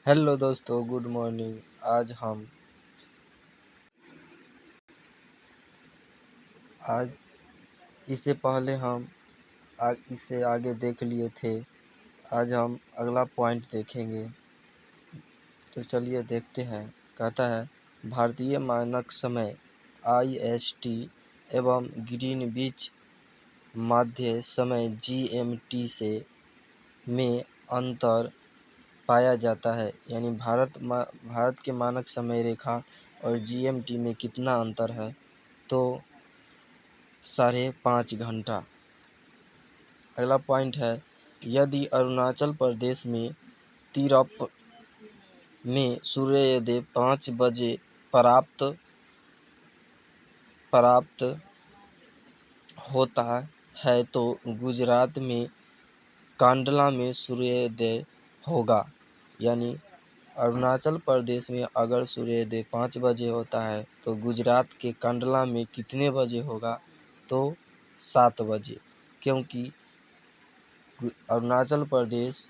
Hello दोस्तों, good morning. आज इससे पहले हम इससे आगे देख लिए थे। आज हम अगला पॉइंट देखेंगे। तो चलिए देखते हैं। कहता है भारतीय मानक समय IST एवं ग्रीनविच मध्य समय GMT से में अंतर पाया जाता है। यानी भारत के मानक समय रेखा और GMT में कितना अंतर है? तो 5.5 घंटा। अगला पॉइंट है, यदि अरुणाचल प्रदेश में तिरप में सूर्योदय 5 बजे प्राप्त होता है तो गुजरात में कांडला में सूर्योदय होगा। यानी अरुणाचल प्रदेश में अगर सूर्योदय 5 बजे होता है तो गुजरात के कांडला में कितने बजे होगा? तो 7 बजे। क्योंकि अरुणाचल प्रदेश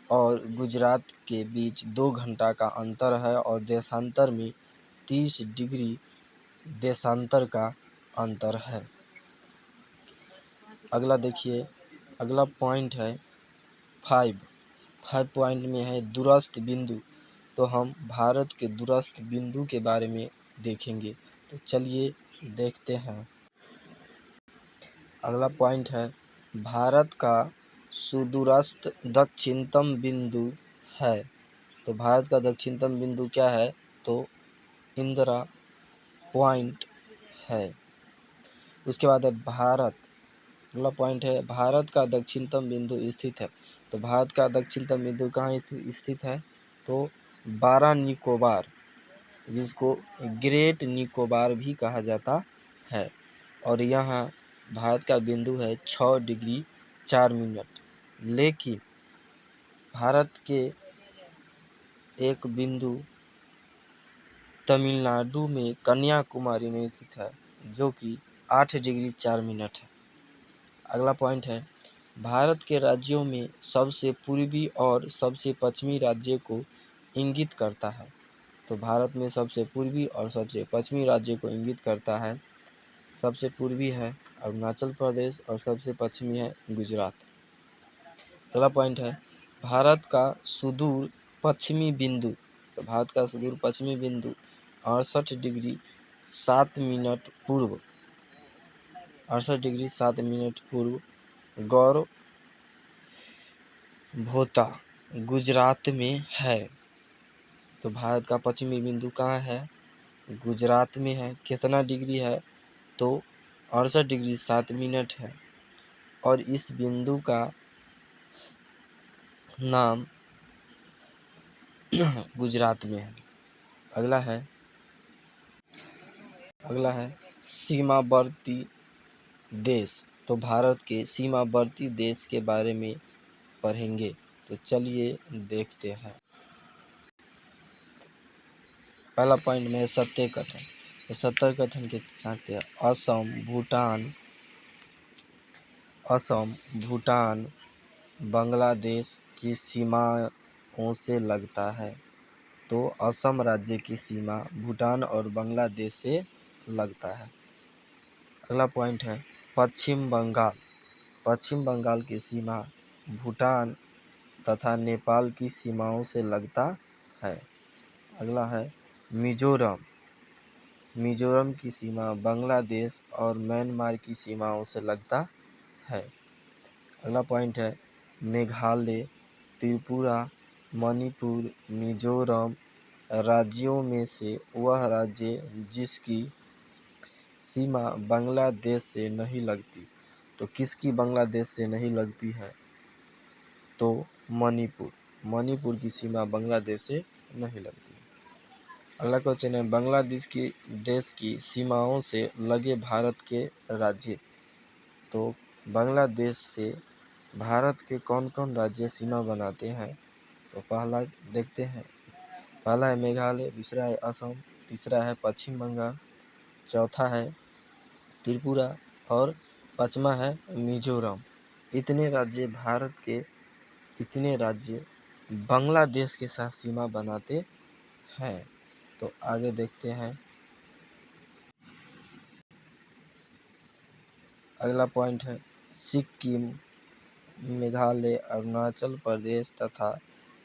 और गुजरात के बीच 2 घंटा का अंतर है और देशांतर में 30 डिग्री देशांतर का अंतर है। अगला देखिए, अगला पॉइंट है 5 पॉइंट में है दूरस्थ बिंदु। तो हम भारत के दूरस्थ बिंदु के बारे में देखेंगे। तो चलिए देखते हैं। अगला पॉइंट है, भारत का सुदूरस्थ दक्षिणतम बिंदु है। तो भारत का दक्षिणतम बिंदु क्या है? तो इंदिरा पॉइंट है। उसके बाद है भारत। अगला पॉइंट है, भारत का दक्षिणतम बिंदु स्थित है। तो भारत का दक्षिणतम बिंदु कहाँ स्थित है? तो बारा निकोबार, जिसको ग्रेट निकोबार भी कहा जाता है। और यहाँ भारत का बिंदु है 6 डिग्री 4 मिनट। लेकिन भारत के एक बिंदु तमिलनाडु में कन्याकुमारी में स्थित है, जो कि 8 डिग्री 4 मिनट है। अगला पॉइंट है, भारत के राज्यों में सबसे पूर्वी और सबसे पश्चिमी राज्य को इंगित करता है। तो भारत में सबसे पूर्वी और सबसे पश्चिमी राज्य को इंगित करता है। सबसे पूर्वी है अरुणाचल प्रदेश और सबसे पश्चिमी है गुजरात। अगला पॉइंट है, भारत का सुदूर पश्चिमी बिंदु। तो भारत का सुदूर पश्चिमी बिंदु 68 डिग्री 7 मिनट पूर्व 68 डिग्री 7 मिनट पूर्व गौर भोता गुजरात में है। तो भारत का पश्चिमी बिंदु कहाँ है? गुजरात में है। कितना डिग्री है? तो 68 डिग्री 7 मिनट है। और इस बिंदु का नाम गुजरात में है। अगला है सीमावर्ती देश। तो भारत के सीमावर्ती देश के बारे में पढ़ेंगे। तो चलिए देखते हैं। पहला पॉइंट में सत्य कथन। तो सत्य कथन के साथ असम भूटान बांग्लादेश की सीमाओं से लगता है। तो असम राज्य की सीमा भूटान और बांग्लादेश से लगता है। अगला पॉइंट है पश्चिम बंगाल की सीमा भूटान तथा नेपाल की सीमाओं से लगता है। अगला है मिजोरम की सीमा बांग्लादेश और म्यांमार की सीमाओं से लगता है। अगला पॉइंट है मेघालय त्रिपुरा मणिपुर मिजोरम राज्यों में से वह राज्य जिसकी सीमा बांग्लादेश से नहीं लगती। तो किसकी बांग्लादेश से नहीं लगती है? तो मणिपुर की सीमा बांग्लादेश से नहीं लगती। अगला क्वेश्चन है बांग्लादेश की देश की सीमाओं से लगे भारत के राज्य। तो बांग्लादेश से भारत के कौन कौन राज्य सीमा बनाते हैं? तो पहला देखते हैं। पहला है मेघालय, दूसरा है असम, तीसरा है पश्चिम बंगाल, चौथा है त्रिपुरा और पांचवा है मिजोरम। इतने राज्य बांग्लादेश के साथ सीमा बनाते हैं। तो आगे देखते हैं। अगला पॉइंट है सिक्किम, मेघालय, अरुणाचल प्रदेश तथा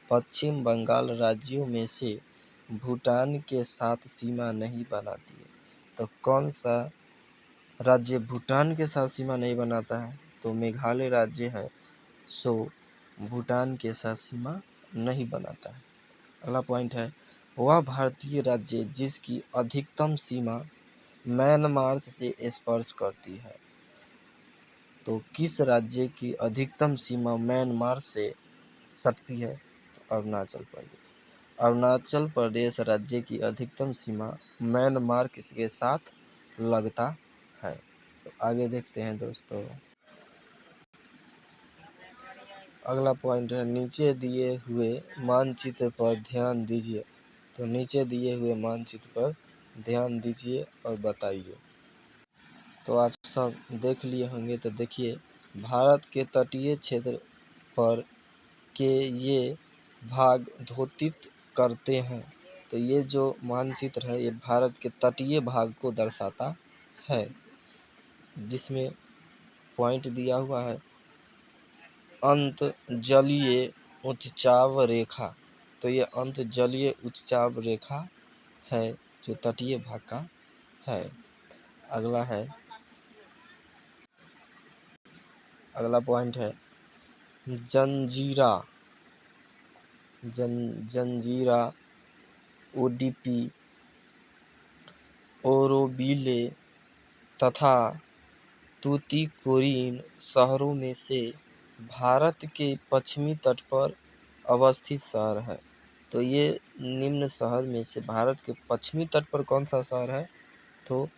पश्चिम बंगाल राज्यों में से भूटान के साथ सीमा नहीं बनाती है। तो कौन सा राज्य भूटान के साथ सीमा नहीं बनाता है? तो मेघालय राज्य है, सो भूटान के साथ सीमा नहीं बनाता है। अगला पॉइंट है वह भारतीय राज्य जिसकी अधिकतम सीमा म्यांमार से स्पर्श करती है। तो किस राज्य की अधिकतम सीमा म्यांमार से सटती है? तो अरुणाचल प्रदेश। अरुणाचल प्रदेश राज्य की अधिकतम सीमा म्यांमार किसके साथ लगता है? तो आगे देखते हैं दोस्तों। अगला पॉइंट है नीचे दिए हुए मानचित्र पर ध्यान दीजिए। तो नीचे दिए हुए मानचित्र पर ध्यान दीजिए और बताइए। तो आप सब देख लिए होंगे। तो देखिए, भारत के तटीय क्षेत्र पर के ये भाग द्योतित करते हैं। तो ये जो मानचित्र है ये भारत के तटीय भाग को दर्शाता है, जिसमें पॉइंट दिया हुआ है अंत जलीय उच्चाव रेखा। तो ये अंत जलीय उच्चाव रेखा है जो तटीय भाग का है। अगला पॉइंट है जंजीरा, ओडीपी, ओरोविले तथा तूतीकोरिन शहरों में से भारत के पश्चिमी तट पर अवस्थित शहर है। तो ये निम्न शहर में से भारत के पश्चिमी तट पर कौन सा शहर है? तो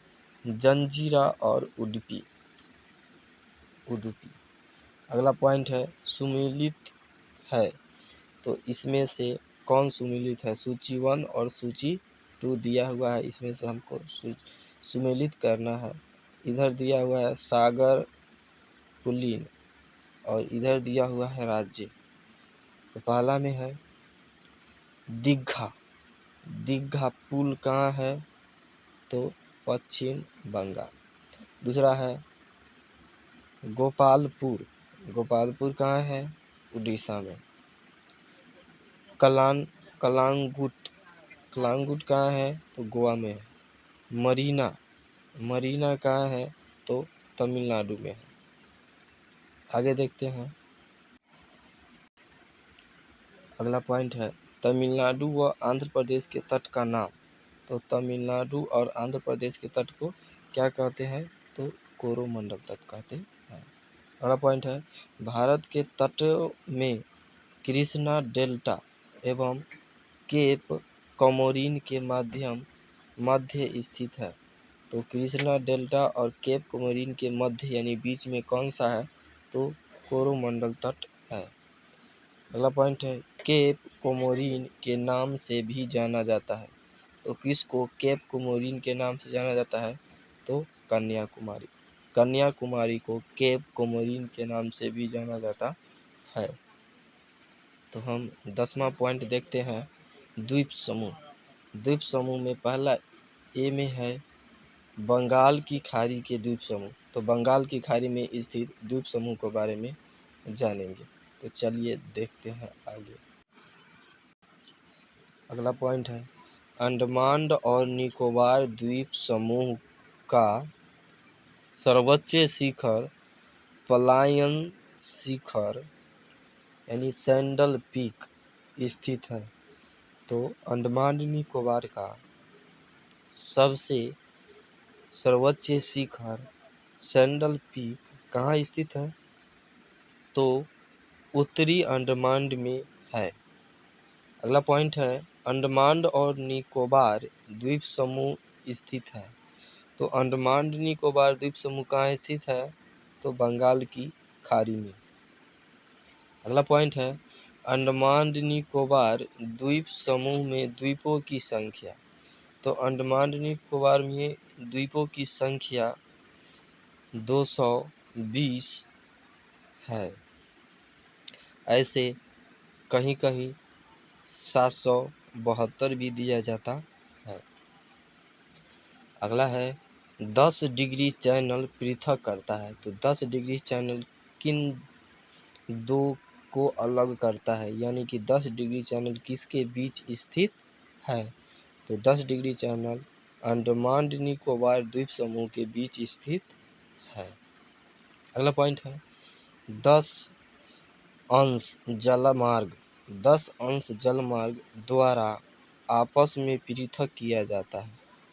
जंजीरा और उडुपी। अगला पॉइंट है सुमेलित है। तो इसमें से कौन सुमेलित है? सूची 1 और सूची 2 दिया हुआ है, इसमें से हमको सुमेलित करना है। इधर दिया हुआ है सागर कुलीन और इधर दिया हुआ है राज्य। तो पहला में है दीघा पुल कहाँ है? तो पश्चिम बंगाल। दूसरा है गोपालपुर कहाँ है? उड़ीसा में। कलांगुट कहाँ है? तो गोवा में है। मरीना कहाँ है? तो तमिलनाडु में है। आगे देखते हैं। अगला पॉइंट है तमिलनाडु व आंध्र प्रदेश के तट का नाम। तो तमिलनाडु और आंध्र प्रदेश के तट को क्या कहते हैं? तो कोरोमंडल तट कहते हैं। अगला पॉइंट है भारत के तटों में कृष्णा डेल्टा एवं केप कोमोरिन के मध्य स्थित है। तो कृष्णा डेल्टा और केप कोमोरिन के मध्य यानी बीच में कौन सा है? तो कोरोमंडल तट है। अगला पॉइंट है केप कोमोरिन के नाम से भी जाना जाता है। तो किसको केप कोमोरिन के नाम से जाना जाता है? तो कन्याकुमारी को केप कोमोरिन के नाम से भी जाना जाता है। तो हम 10वां पॉइंट देखते हैं द्वीप समूह में पहला ए में है बंगाल की खाड़ी के द्वीप समूह। तो बंगाल की खाड़ी में स्थित द्वीप समूह के बारे में जानेंगे। तो चलिए देखते हैं आगे। अगला पॉइंट है अंडमान और निकोबार द्वीप समूह का सर्वोच्च शिखर पलायन शिखर यानी सैंडल पीक स्थित है। तो अंडमान निकोबार का सबसे सर्वोच्च शिखर सैंडल पीक कहाँ स्थित है? तो उत्तरी अंडमान में है। अगला पॉइंट है अंडमान और निकोबार द्वीप समूह स्थित है। तो अंडमान निकोबार द्वीप समूह कहाँ स्थित है? तो बंगाल की खाड़ी में। अगला पॉइंट है अंडमान निकोबार द्वीप समूह में द्वीपों की संख्या। तो अंडमान निकोबार में द्वीपों की संख्या 220 है। ऐसे कहीं कहीं 772 भी दिया जाता है। अगला है 10 डिग्री चैनल पृथक करता है। तो 10 डिग्री चैनल किन दो को अलग करता है, यानी कि 10 डिग्री चैनल किसके बीच स्थित है? तो 10 डिग्री चैनल अंडमान निकोबार द्वीप समूह के बीच स्थित है। अगला पॉइंट है 10 अंश जलमार्ग 10 अंश जलमार्ग द्वारा आपस में पृथक किया जाता है।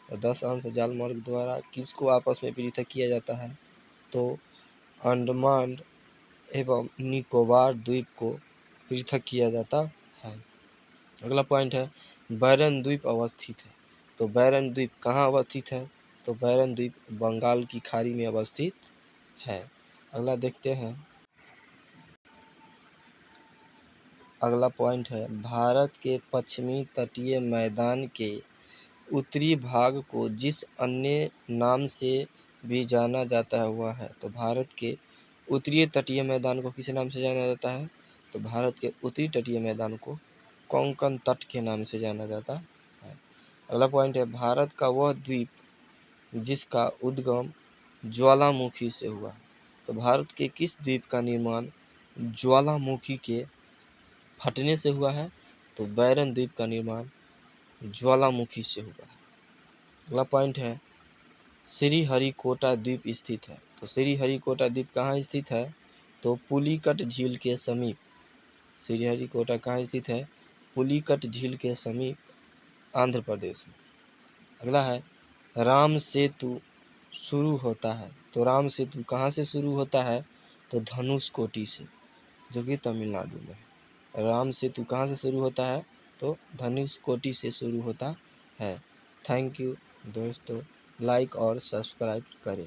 तो 10 अंश जलमार्ग द्वारा किसको आपस में पृथक किया जाता है? तो अंडमान एवं निकोबार द्वीप को पृथक किया जाता है। अगला पॉइंट है बैरन द्वीप अवस्थित है। तो बैरन द्वीप कहाँ अवस्थित है? तो बैरन द्वीप बंगाल की खाड़ी में अवस्थित है। अगला देखते हैं, अगला पॉइंट है भारत के पश्चिमी तटीय मैदान के उत्तरी भाग को जिस अन्य नाम से भी जाना जाता है वह है। तो भारत के उत्तरी तटीय मैदान को किस नाम से जाना जाता है? तो भारत के उत्तरी तटीय मैदान को कोंकण तट के नाम से जाना जाता है। अगला पॉइंट है भारत का वह द्वीप जिसका उद्गम ज्वालामुखी से हुआ। तो भारत के किस द्वीप का निर्माण ज्वालामुखी के फटने से हुआ है? तो बैरन द्वीप का निर्माण ज्वालामुखी से हुआ है। अगला पॉइंट है श्रीहरिकोटा द्वीप स्थित है। तो श्रीहरिकोटा द्वीप कहाँ स्थित है? तो पुलिकट झील के समीप। श्रीहरिकोटा कहाँ स्थित है? पुलिकट झील के समीप आंध्र प्रदेश में। अगला है राम सेतु शुरू होता है। तो राम सेतु कहाँ से शुरू होता है? तो धनुषकोटी से, जो कि तमिलनाडु में है। राम सेतु कहाँ से शुरू होता है? तो धनुषकोटी से शुरू होता है। थैंक यू दोस्तों, लाइक और सब्सक्राइब करें।